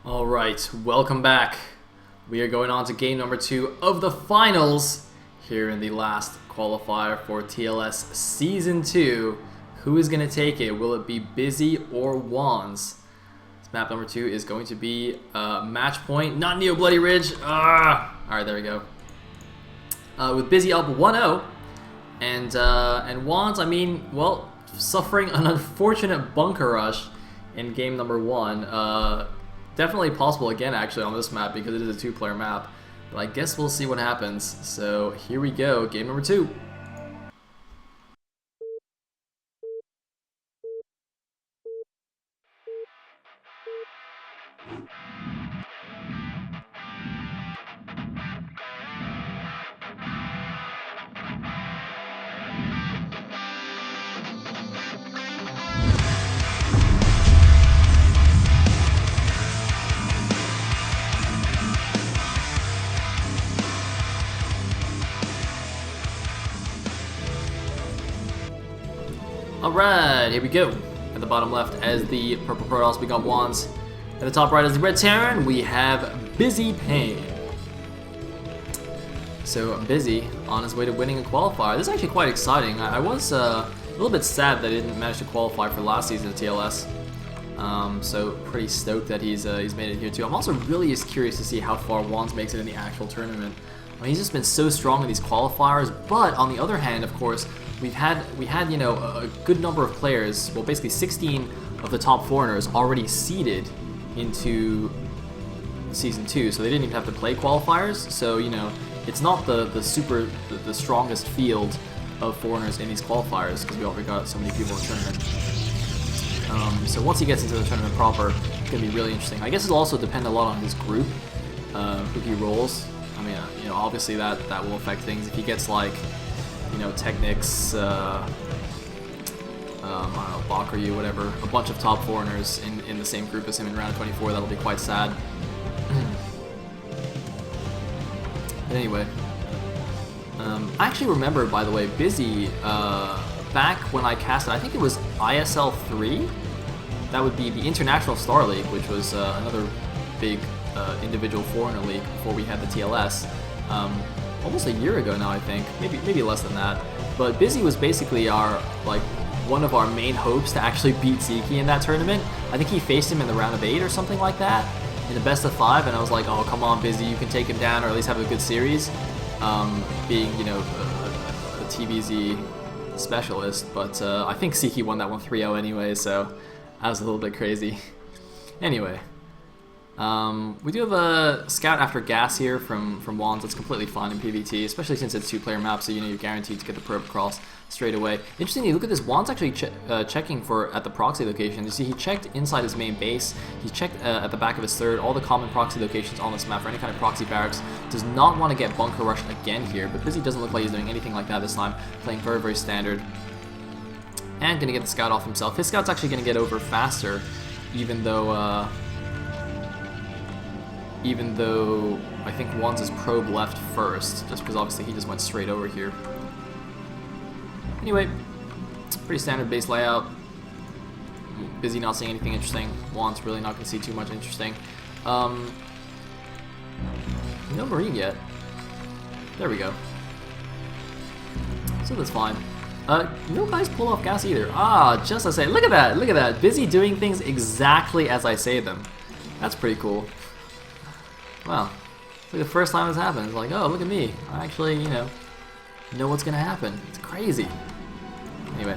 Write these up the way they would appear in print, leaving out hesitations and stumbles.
Alright, welcome back. We are going on to game number 2 of the finals here in the last qualifier for TLS Season 2. Who is going to take it? Will it be Bizzy or WandS? This map number 2 is going to be match point, not Neo Bloody Ridge. Alright, there we go. With Bizzy up 1-0 and WandS, I mean, well, suffering an unfortunate bunker rush in game number 1. Definitely possible again actually on this map because it is a 2-player map. But I guess we'll see what happens. So here we go, game number 2. Alright, here we go. At the bottom left as the purple Protoss, we got WandS. At the top right as the red Terran, we have Bizzy Pain. So Bizzy on his way to winning a qualifier. This is actually quite exciting. I was a little bit sad that he didn't manage to qualify for last season of TLS. So pretty stoked that he's made it here too. I'm also really just curious to see how far WandS makes it in the actual tournament. I mean, he's just been so strong in these qualifiers, but on the other hand, of course, we had you know, a good number of players, well basically 16 of the top foreigners already seeded into Season 2, so they didn't even have to play qualifiers. So, you know, it's not the strongest field of foreigners in these qualifiers because we already got so many people in the tournament. So once he gets into the tournament proper, it's going to be really interesting. I guess it'll also depend a lot on his group, who he rolls. I mean, you know, obviously that will affect things. If he gets like, you know, Technics, I don't know, Bach or you, whatever, a bunch of top foreigners in the same group as him in round 24, that'll be quite sad. But anyway, I actually remember, by the way, Bizzy, back when I casted, I think it was ISL 3, that would be the International Star League, which was another big individual foreigner league before we had the TLS. Almost a year ago now, I think, maybe less than that. But Bizzy was basically one of our main hopes to actually beat Zeke in that tournament. I think he faced him in the round of 8 or something like that, in the best of 5, and I was like, oh come on Bizzy, you can take him down or at least have a good series. Being, you know, a TBZ specialist, but I think Zeke won that one 3-0 anyway, so that was a little bit crazy. Anyway. We do have a scout after gas here from WandS. That's completely fine in PvT, especially since it's 2-player map, so you know you're guaranteed to get the probe across straight away. Interestingly, look at this. WandS actually checking at the proxy location. You see, he checked inside his main base. He checked at the back of his third. All the common proxy locations on this map for any kind of proxy barracks. Does not want to get bunker rushed again here, but Bizzy doesn't look like he's doing anything like that this time. Playing very, very standard. And gonna get the scout off himself. His scout's actually gonna get over faster, even though I think WandS' probe left first, just because obviously he just went straight over here. Anyway, pretty standard base layout. Bizzy not seeing anything interesting. WandS really not going to see too much interesting. No Marine yet. There we go. So that's fine. No guys pull off gas either. Just as I say. Look at that, look at that. Bizzy doing things exactly as I say them. That's pretty cool. Wow, it's like the first time this happens. It's like, oh, look at me. I actually, you know what's gonna happen. It's crazy. Anyway,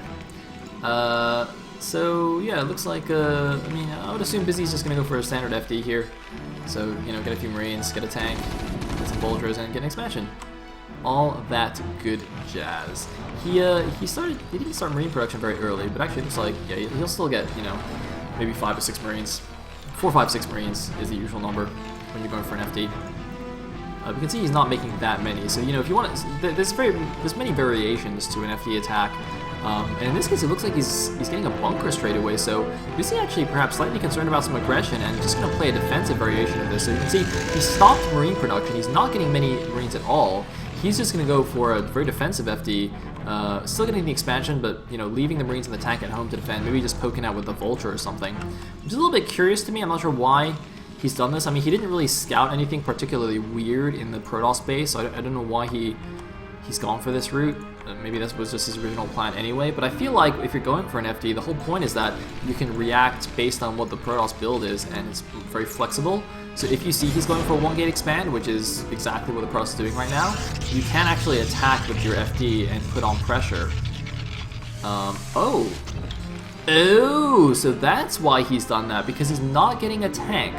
so yeah, it looks like, I mean, I would assume Bizzy's just gonna go for a standard FD here. So, you know, get a few Marines, get a tank, get some Vultures, and get an expansion. All that good jazz. He didn't start Marine production very early, but actually it looks like, yeah, he'll still get, you know, maybe 5 or 6 Marines. 4, 5, 6 Marines is the usual number when you're going for an FD. You can see he's not making that many, so you know if you want to, there's many variations to an FD attack, and in this case it looks like he's getting a bunker straight away. So Bizzy actually perhaps slightly concerned about some aggression and just going to play a defensive variation of this. So you can see he stopped Marine production. He's not getting many Marines at all. He's just going to go for a very defensive FD, still getting the expansion, but you know, leaving the Marines in the tank at home to defend. Maybe just poking out with the Vulture or something, which is a little bit curious to me. I'm not sure why he's done this. I mean, he didn't really scout anything particularly weird in the Protoss space, so I don't know why he's gone for this route. Maybe that was just his original plan anyway, but I feel like if you're going for an FD, the whole point is that you can react based on what the Protoss build is, and it's very flexible. So if you see he's going for a 1-gate expand, which is exactly what the Protoss is doing right now, you can actually attack with your FD and put on pressure. Oh, so that's why he's done that, because he's not getting a tank.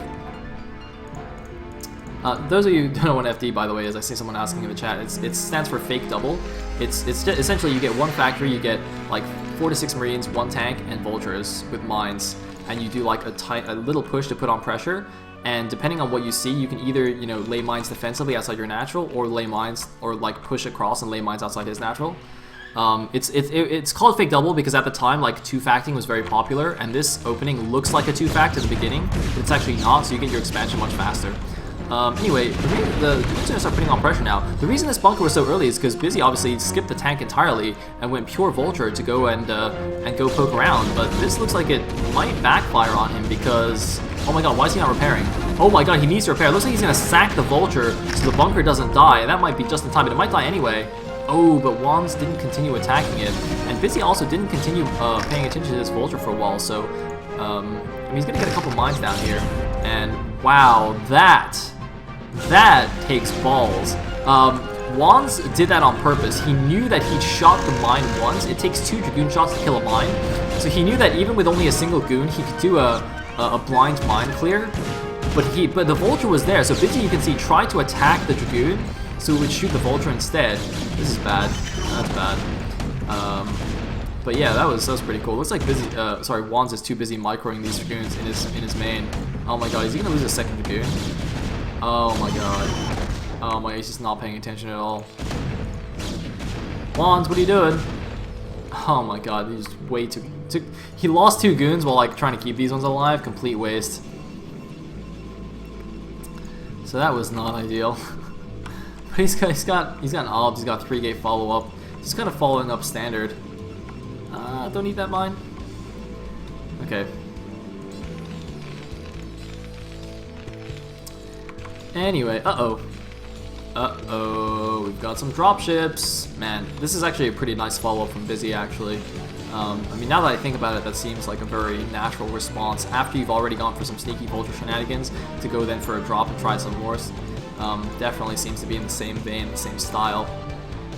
Those of you who don't know what FD, by the way, is, I see someone asking in the chat, it stands for fake double. It's just, essentially you get one factory, you get like 4 to 6 Marines, 1 tank, and vultures with mines, and you do like a little push to put on pressure. And depending on what you see, you can either, you know, lay mines defensively outside your natural, or lay mines, or like push across and lay mines outside his natural. It's called fake double because at the time, like, 2-facting was very popular, and this opening looks like a 2-fact at the beginning, but it's actually not, so you get your expansion much faster. Anyway, the dude's gonna start putting on pressure now. The reason this bunker was so early is because Bizzy obviously skipped the tank entirely and went pure vulture to go and go poke around, but this looks like it might backfire on him because, oh my god, why is he not repairing? Oh my god, he needs to repair. It looks like he's gonna sack the vulture so the bunker doesn't die, and that might be just in time, but it might die anyway. Oh, but WandS didn't continue attacking it, and Bizzy also didn't continue paying attention to this vulture for a while, so I mean, he's gonna get a couple mines down here, and wow, that takes balls. WandS did that on purpose. He knew that he'd shot the mine once. It takes 2 Dragoon shots to kill a mine, so he knew that even with only a single goon, he could do a blind mine clear. But the vulture was there, so Bizzy, you can see, tried to attack the Dragoon, so it would shoot the vulture instead. This is bad. That's bad. But yeah, that was pretty cool. Looks like WandS is too busy microing these Dragoons in his main. Oh my god, is he gonna lose a second Dragoon? Oh my god. Oh my god, he's just not paying attention at all. WandS, what are you doing? Oh my god, he's way too... He lost 2 goons while like trying to keep these ones alive. Complete waste. So that was not ideal. But he's got an obs, he's got 3-gate follow-up. Just kind of following up standard. Don't need that mine. Okay. Anyway, we've got some dropships. Man, this is actually a pretty nice follow-up from Bizzy, actually. I mean, now that I think about it, that seems like a very natural response. After you've already gone for some sneaky vulture shenanigans, to go then for a drop and try some more. Definitely seems to be in the same vein, the same style,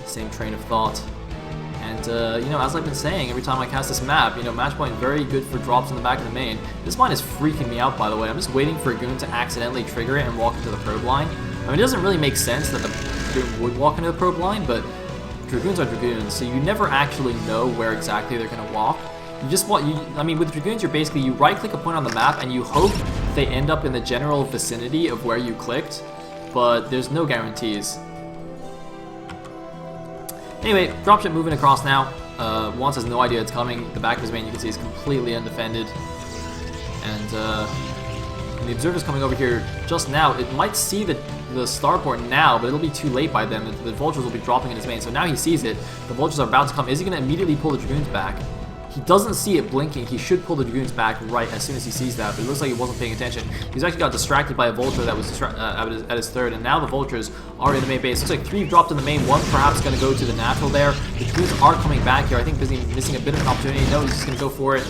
same train of thought. And, you know, as I've been saying, every time I cast this map, you know, match point very good for drops in the back of the main. This mine is freaking me out, by the way. I'm just waiting for a goon to accidentally trigger it and walk into the probe line. I mean, it doesn't really make sense that the goon would walk into the probe line, but Dragoons are Dragoons, so you never actually know where exactly they're going to walk. You just I mean, with Dragoons, you right-click a point on the map, and you hope they end up in the general vicinity of where you clicked, but there's no guarantees. Anyway, dropship moving across now. WandS has no idea it's coming. The back of his main, you can see, is completely undefended. And the observer's coming over here just now. It might see the starport now, but it'll be too late by then. The vultures will be dropping in his main. So now he sees it. The vultures are about to come. Is he going to immediately pull the Dragoons back? He doesn't see it blinking. He should pull the Dragoons back right as soon as he sees that, but it looks like he wasn't paying attention. He's actually got distracted by a vulture that was at his third, and now the vultures are in the main base. Looks like 3 dropped in the main, 1 perhaps going to go to the natural there. The Dragoons are coming back here. I think Bizzy missing a bit of an opportunity. No, he's just going to go for it.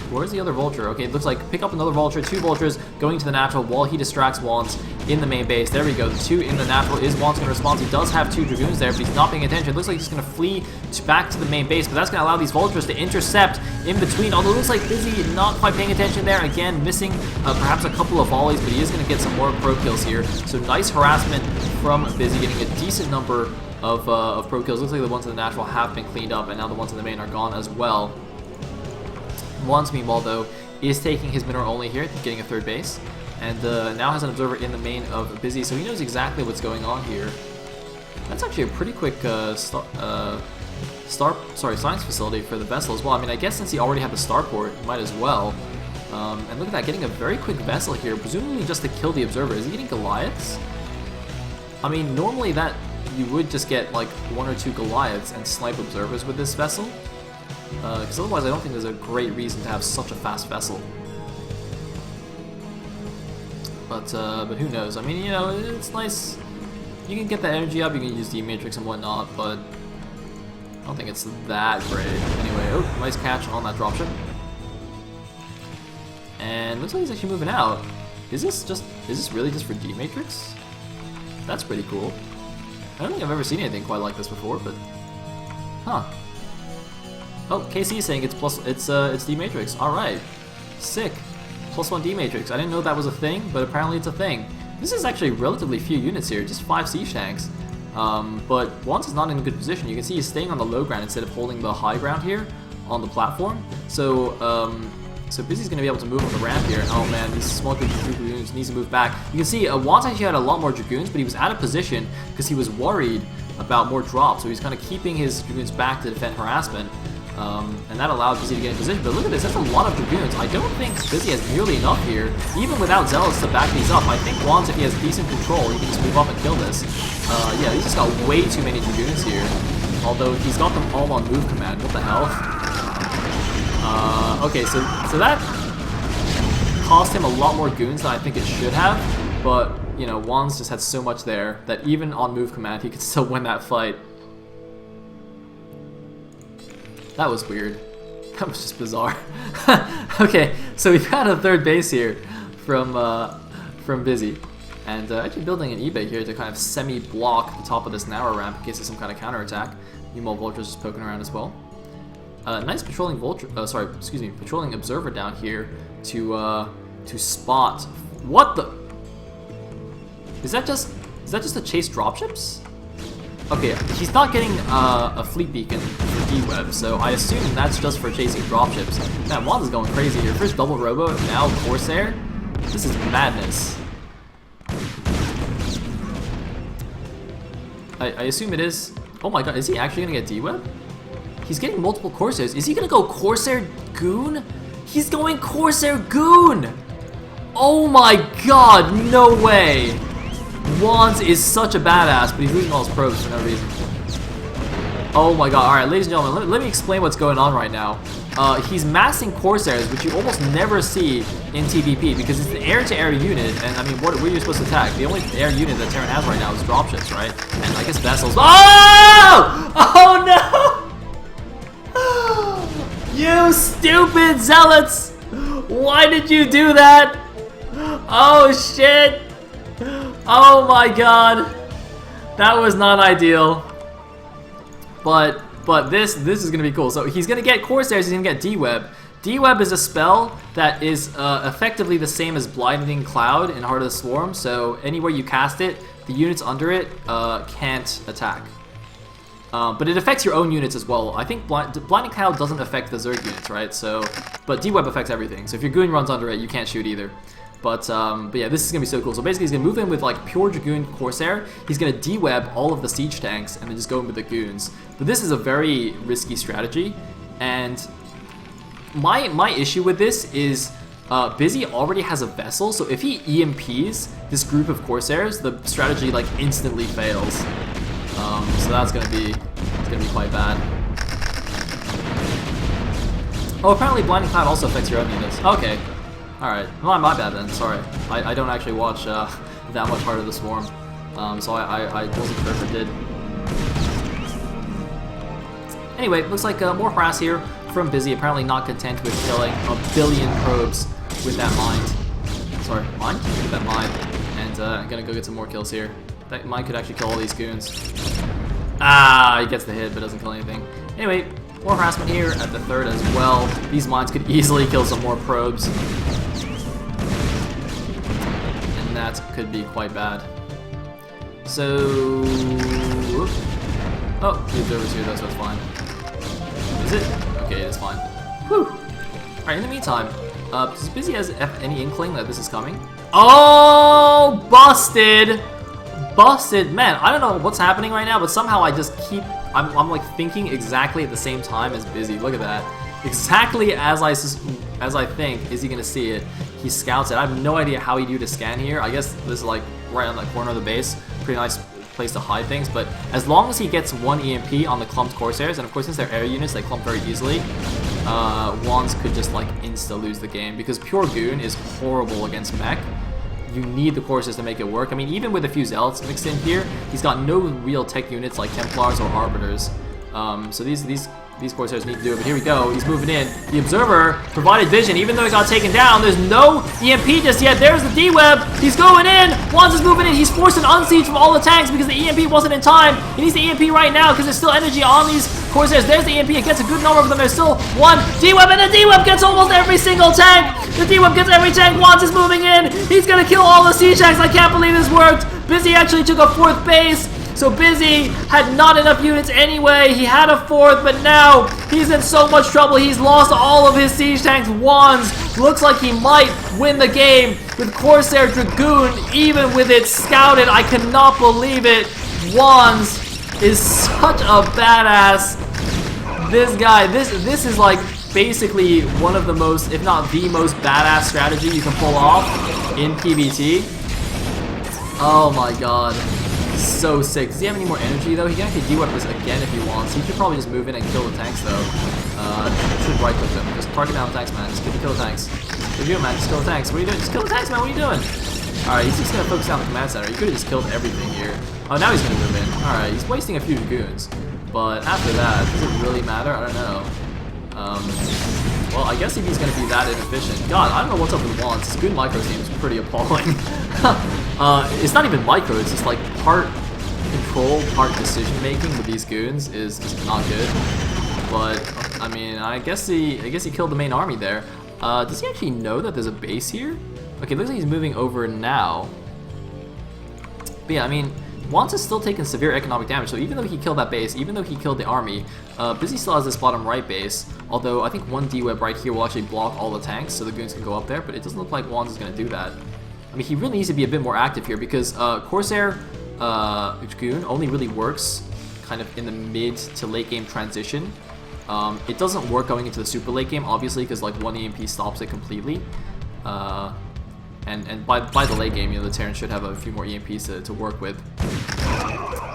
Where's the other vulture? Okay, it looks like pick up another vulture, 2 vultures going to the natural while he distracts WandS in the main base. There we go, the 2 in the natural. Is WandS going to respond? He does have 2 Dragoons there, but he's not paying attention. It looks like he's going to flee back to the main base, but that's going to allow these vultures to intercept in between, although it looks like Bizzy not quite paying attention there. Again, missing perhaps a couple of volleys, but he is going to get some more pro kills here. So nice harassment from Bizzy, getting a decent number of pro kills. Looks like the ones in the natural have been cleaned up, and now the ones in the main are gone as well. WandS, meanwhile, though, is taking his mineral only here, getting a 3rd base, and now has an observer in the main of Bizzy, so he knows exactly what's going on here. That's actually a pretty quick science facility for the vessel as well. I mean, I guess since he already had the starport, he might as well. And look at that, getting a very quick vessel here, presumably just to kill the observer. Is he getting Goliaths? I mean, normally that you would just get like 1 or 2 Goliaths and snipe observers with this vessel. Because otherwise I don't think there's a great reason to have such a fast vessel. But who knows? I mean, you know, it's nice. You can get the energy up, you can use the matrix and whatnot, but I don't think it's that great. Anyway, oh, nice catch on that dropship. And looks like he's actually moving out. Is this really just for D matrix? That's pretty cool. I don't think I've ever seen anything quite like this before, but huh. Oh, KC is saying it's D matrix. All right, sick. +1 D matrix. I didn't know that was a thing, but apparently it's a thing. This is actually relatively few units here, just 5 siege tanks. But WandS is not in a good position. You can see he's staying on the low ground instead of holding the high ground here on the platform. So so Bizzy's going to be able to move on the ramp here. Oh man, these small dragoons needs to move back. You can see WandS actually had a lot more dragoons, but he was out of position because he was worried about more drops. So he's kind of keeping his dragoons back to defend harassment. And that allowed Bizzy to get in position. But look at this, that's a lot of dragoons. I don't think Bizzy has nearly enough here, even without Zealots to back these up. I think WandS, if he has decent control, he can just move up and kill this. Yeah, he's just got way too many dragoons here. Although he's got them all on move command. What the hell? Okay, so that cost him a lot more goons than I think it should have. But, you know, WandS just had so much there that even on move command, he could still win that fight. That was weird. That was just bizarre. Okay, so we've got a third base here from Bizzy. And actually building an eBay here to kind of semi-block the top of this narrow ramp in case of some kind of counterattack. Meanwhile, Vulture's just poking around as well. Nice patrolling patrolling observer down here to spot. What the? Is that just to chase dropships? Okay, he's not getting a fleet beacon for D-Web, so I assume that's just for chasing dropships. Man, WandS is going crazy here. First double robo, now Corsair. This is madness. I assume it is. Oh my god, is he actually gonna get D-Web? He's getting multiple Corsairs. Is he gonna go Corsair Goon? He's going Corsair Goon! Oh my god, no way! WandS is such a badass, but he's losing all his probes for no reason. Oh my god, alright, ladies and gentlemen, let me explain what's going on right now. He's massing Corsairs, which you almost never see in TVP, because it's an air-to-air unit, and I mean, what are you supposed to attack? The only air unit that Terran has right now is dropships, right? And I guess vessels. Oh! Oh no! You stupid zealots! Why did you do that? Oh shit! Oh my god! That was not ideal. But this is gonna be cool. So he's gonna get Corsairs, he's gonna get D-Web. D-Web is a spell that is effectively the same as Blinding Cloud in Heart of the Swarm, so anywhere you cast it, the units under it can't attack. But it affects your own units as well. I think Blinding Cloud doesn't affect the Zerg units, right? So, but D-Web affects everything. So if your Goon runs under it, you can't shoot either. But yeah, this is going to be so cool. So basically, he's going to move in with like pure Dragoon Corsair. He's going to D-Web all of the siege tanks and then just go in with the Goons. But this is a very risky strategy. And my issue with this is Bizzy already has a vessel. So if he EMPs this group of Corsairs, the strategy like instantly fails. So that's going to be quite bad. Oh, apparently Blinding Cloud also affects your own units. Okay. Alright, well, my bad then, sorry. I don't actually watch that much Heart of the Swarm, so I wasn't sure if it did. Anyway, looks like more harass here from Bizzy, apparently not content with killing a billion probes with that mine. Sorry, mine? With that mine. And I'm gonna go get some more kills here. That mine could actually kill all these goons. Ah, he gets the hit but doesn't kill anything. Anyway, more harassment here at the third as well. These mines could easily kill some more probes. That could be quite bad. So, oh, the observer's here though, so it's fine. Is it? Okay, it is fine. Whew. Alright, in the meantime, does Bizzy has any inkling that this is coming? Oh, busted! Busted! Man, I don't know what's happening right now, but somehow I just keep, I'm like thinking exactly at the same time as Bizzy. Look at that. Exactly as I think, is he gonna see it? He scouts it. I have no idea how he do to scan here. I guess this is like right on the corner of the base. Pretty nice place to hide things, but as long as he gets one EMP on the clumped Corsairs, and of course since they're air units, they clump very easily, WandS could just like insta lose the game, because pure Goon is horrible against mech. you need the Corsairs to make it work. I mean, even with a few Zealots mixed in here, he's got no real tech units like Templars or Arbiters. So these Corsairs need to do it, but here we go. He's moving in. The Observer provided vision, even though he got taken down. There's no EMP just yet. There's the D-Web. He's going in. WandS is moving in. He's forced an unsiege from all the tanks because the EMP wasn't in time. He needs the EMP right now because there's still energy on these Corsairs. There's the EMP. It gets a good number of them. There's still one D-Web, and the D-Web gets almost every single tank. The D-Web gets every tank. WandS is moving in. He's going to kill all the siege tanks. I can't believe this worked. Bizzy actually took a 4th base. So Bizzy had not enough units anyway. He had a 4th, but now he's in so much trouble. He's lost all of his siege tanks. WandS looks like he might win the game with Corsair Dragoon, even with it scouted. I cannot believe it. WandS is such a badass. This guy, this is like basically one of the most, if not the most badass strategy you can pull off in PvT. Oh my god. So sick. Does he have any more energy though? He can actually D-Web this again if he wants. He should probably just move in and kill the tanks though. Should right click them. Just target down the tanks, man. Just kill the tanks. What are you doing, man? Just kill the tanks. What are you doing? Just kill the tanks, man. What are you doing? Alright, he's just gonna focus down the command center. He could have just killed everything here. Oh, now he's gonna move in. Alright, he's wasting a few Dragoons. But after that, does it really matter? I don't know. Well, I guess if he's going to be that inefficient. God, I don't know what's up with WandS. His good micro seems pretty appalling. It's not even micro, it's just like part control, part decision making with these goons is just not good. But I mean, I guess he killed the main army there. Does he actually know that there's a base here? Okay, looks like he's moving over now. But yeah, I mean, WandS is still taking severe economic damage, so even though he killed that base, even though he killed the army, Bizzy still has this bottom right base, although I think one D-Web right here will actually block all the tanks so the goons can go up there, but it doesn't look like WandS is going to do that. I mean, he really needs to be a bit more active here because Corsair Dragoon only really works kind of in the mid to late game transition. It doesn't work going into the super late game, obviously, because like one EMP stops it completely. And by the late game, you know, the Terrans should have a few more EMPs to work with.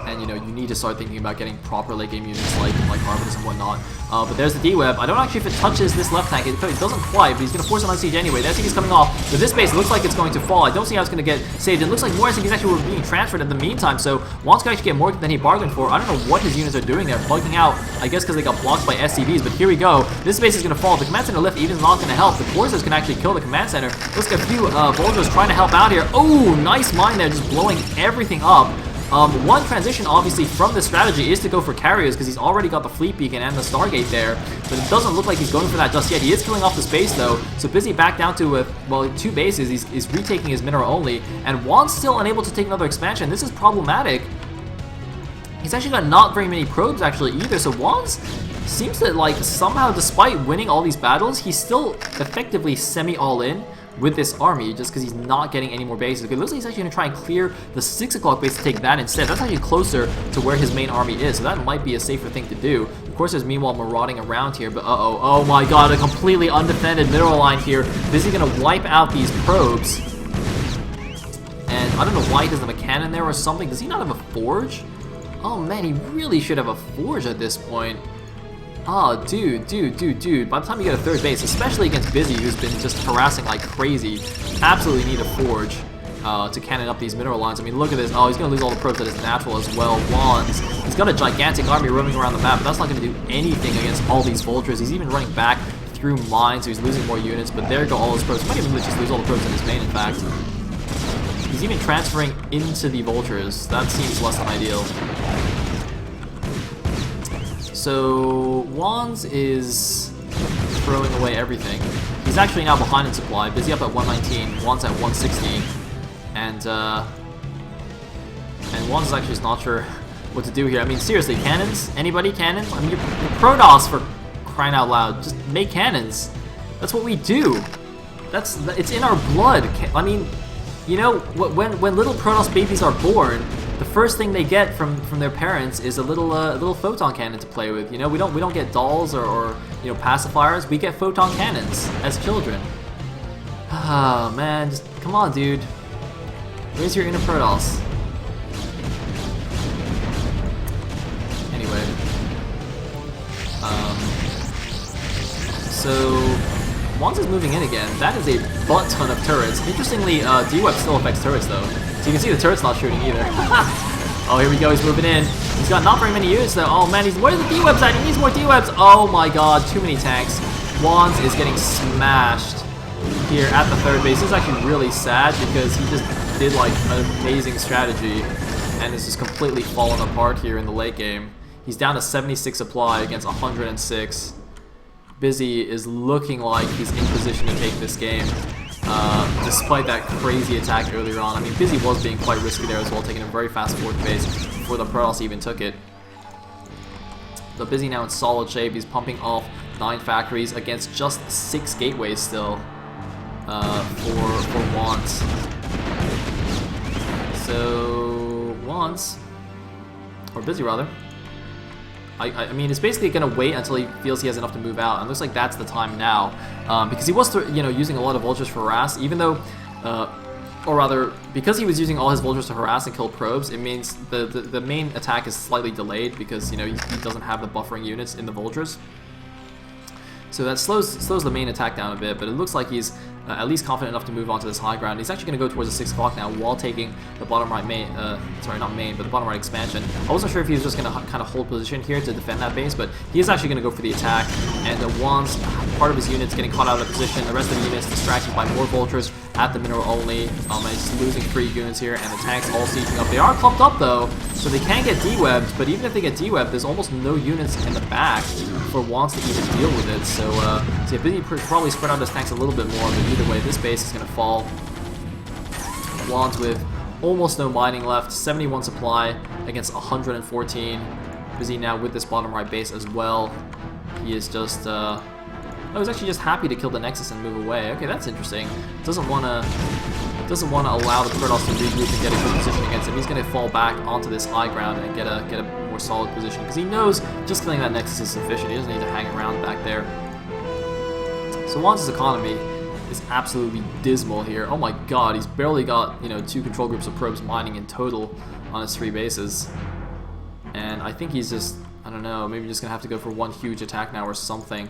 And you know, you need to start thinking about getting proper late game units like Arbiters and whatnot. But there's the D-Web. I don't actually if it touches this left tank. It doesn't quite, but he's going to force an unsiege anyway. The SCV is coming off. But this base looks like it's going to fall. I don't see how it's going to get saved. It looks like more SCVs actually were being transferred in the meantime. So WandS can actually get more than he bargained for. I don't know what his units are doing there, bugging out. I guess because they got blocked by SCVs. But here we go. This base is going to fall. The command center lift even is not going to help. The Corsairs can actually kill the command center. Looks like a few Vultures trying to help out here. Oh, nice mine there, just blowing everything up. One transition, obviously, from this strategy is to go for carriers because he's already got the fleet beacon and the Stargate there, but it doesn't look like he's going for that just yet. He is killing off the space, though, so Bizzy back down to, well, 2 bases. He's retaking his mineral only, and WandS still unable to take another expansion. This is problematic. He's actually got not very many probes, actually, either, so WandS seems to, like, somehow, despite winning all these battles, he's still effectively semi-all-in with this army just because he's not getting any more bases. Okay, it looks like he's actually going to try and clear the 6 o'clock base to take that instead. That's actually closer to where his main army is, so that might be a safer thing to do. Of course, there's meanwhile marauding around here, but oh my god, a completely undefended mineral line here. Bizzy going to wipe out these probes. And I don't know why he doesn't have a cannon there or something. Does he not have a forge? Oh man, he really should have a forge at this point. Oh, dude. By the time you get a 3rd base, especially against Bizzy, who's been just harassing like crazy, absolutely need a forge to cannon up these mineral lines. I mean, look at this. Oh, he's going to lose all the probes that is natural as well. WandS, he's got a gigantic army roaming around the map, but that's not going to do anything against all these Vultures. He's even running back through mines, so he's losing more units, but there go all his probes. He might even just lose all the probes in his main, in fact. He's even transferring into the Vultures. That seems less than ideal. So WandS is throwing away everything. He's actually now behind in supply. Bizzy up at 119, WandS at 116, and WandS is actually just not sure what to do here. I mean, seriously, cannons? Anybody cannons? I mean, you're Protoss, for crying out loud. Just make cannons. That's what we do. It's in our blood. I mean, you know, when little Protoss babies are born, the first thing they get from their parents is a little photon cannon to play with. You know, we don't get dolls or you know, pacifiers. We get photon cannons as children. Ah man, just come on, dude. Where's your inner Protoss? Anyway, so WandS is moving in again. That is a butt ton of turrets. Interestingly, D-Web still affects turrets though. So you can see the turret's not shooting either. Oh, here we go, he's moving in. He's got not very many units though. Oh man, where are the D-Webs at? He needs more D-Webs. Oh my god, too many tanks. WandS is getting smashed here at the third base. This is actually really sad because he just did like an amazing strategy and is just completely fallen apart here in the late game. He's down to 76 supply against 106. Bizzy is looking like he's in position to take this game, despite that crazy attack earlier on. I mean, Bizzy was being quite risky there as well, taking a very fast fourth base before the Protoss even took it. But Bizzy now in solid shape. He's pumping off 9 factories against just 6 gateways still for WandS. So WandS, or Bizzy rather, I mean, it's basically going to wait until he feels he has enough to move out, and it looks like that's the time now, because he was, using a lot of vultures for harass, even though, or rather, because he was using all his vultures to harass and kill probes, it means the main attack is slightly delayed because, he doesn't have the buffering units in the vultures. So that slows the main attack down a bit, but it looks like he's at least confident enough to move on to this high ground. He's actually going to go towards the 6 o'clock now while taking the bottom right main, sorry, not main, but the bottom right expansion. I wasn't sure if he was just going to kind of hold position here to defend that base, but he is actually going to go for the attack. And the WandS, part of his units getting caught out of position, the rest of the units distracted by more vultures at the mineral only. And he's losing 3 goons here, and the tanks all sieging up. They are clumped up though, so they can get D-webbed, but even if they get D-webbed, there's almost no units in the back for WandS to even deal with it. So yeah, Bizzy probably spread out his tanks a little bit more, but either way, this base is going to fall. WandS with almost no mining left, 71 supply against 114. Bizzy now with this bottom right base as well. He is just, I was actually just happy to kill the Nexus and move away. Okay, that's interesting. Doesn't want to allow the Protoss to regroup and get a good position against him. He's going to fall back onto this high ground and get a more solid position because he knows just killing that Nexus is sufficient. He doesn't need to hang around back there. So WandS' economy is absolutely dismal here. Oh my god, he's barely got, 2 control groups of probes mining in total on his 3 bases. And I think he's just, I don't know, maybe just gonna have to go for one huge attack now or something.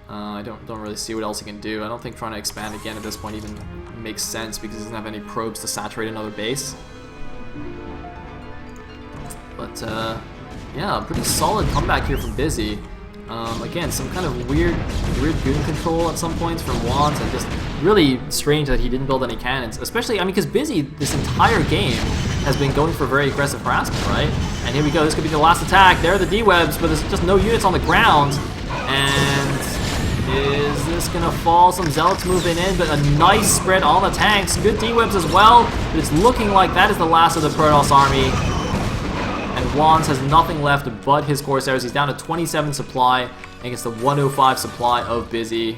I don't really see what else he can do. I don't think trying to expand again at this point even makes sense because he doesn't have any probes to saturate another base. But yeah, pretty solid comeback here from Bizzy. Again, some kind of weird goon control at some points from WandS, and just really strange that he didn't build any cannons. Especially, I mean, because Bizzy this entire game has been going for very aggressive harassment, right? And here we go. This could be the last attack. There are the D-webs, but there's just no units on the ground. And is this gonna fall? Some zealots moving in, but a nice spread on the tanks. Good D-webs as well. But it's looking like that is the last of the Protoss army. And WandS has nothing left but his Corsairs. He's down to 27 supply against the 105 supply of Bizzy.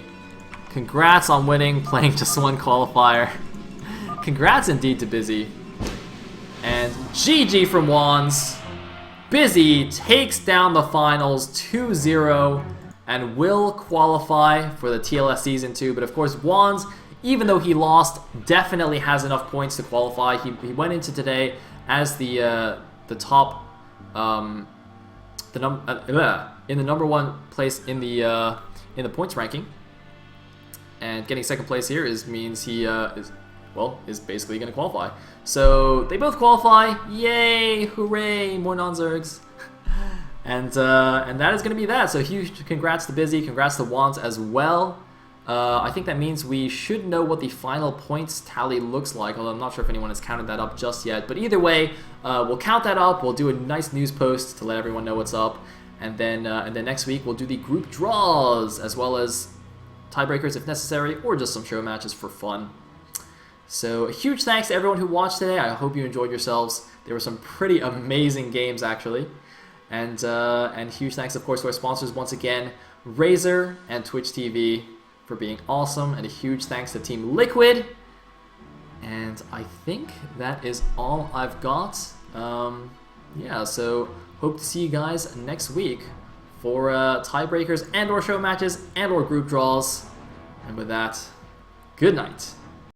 Congrats on winning, playing just one qualifier. Congrats indeed to Bizzy. And GG from WandS. Bizzy takes down the finals 2-0 and will qualify for the TLS Season 2. But of course, WandS, even though he lost, definitely has enough points to qualify. He went into today as the top, in the number 1 place in the points ranking, and getting 2nd place here means he is basically going to qualify. So they both qualify. Yay! Hooray! More non-Zergs. And that is going to be that. So huge congrats to Bizzy, congrats to WandS as well. I think that means we should know what the final points tally looks like, although I'm not sure if anyone has counted that up just yet. But either way, we'll count that up. We'll do a nice news post to let everyone know what's up. And then next week, we'll do the group draws, as well as tiebreakers if necessary, or just some show matches for fun. So a huge thanks to everyone who watched today. I hope you enjoyed yourselves. There were some pretty amazing games, actually. And huge thanks, of course, to our sponsors once again, Razer and Twitch TV, for being awesome, and a huge thanks to Team Liquid. And I think that is all I've got. Yeah, so hope to see you guys next week for tiebreakers and or show matches and or group draws. And with that, good night.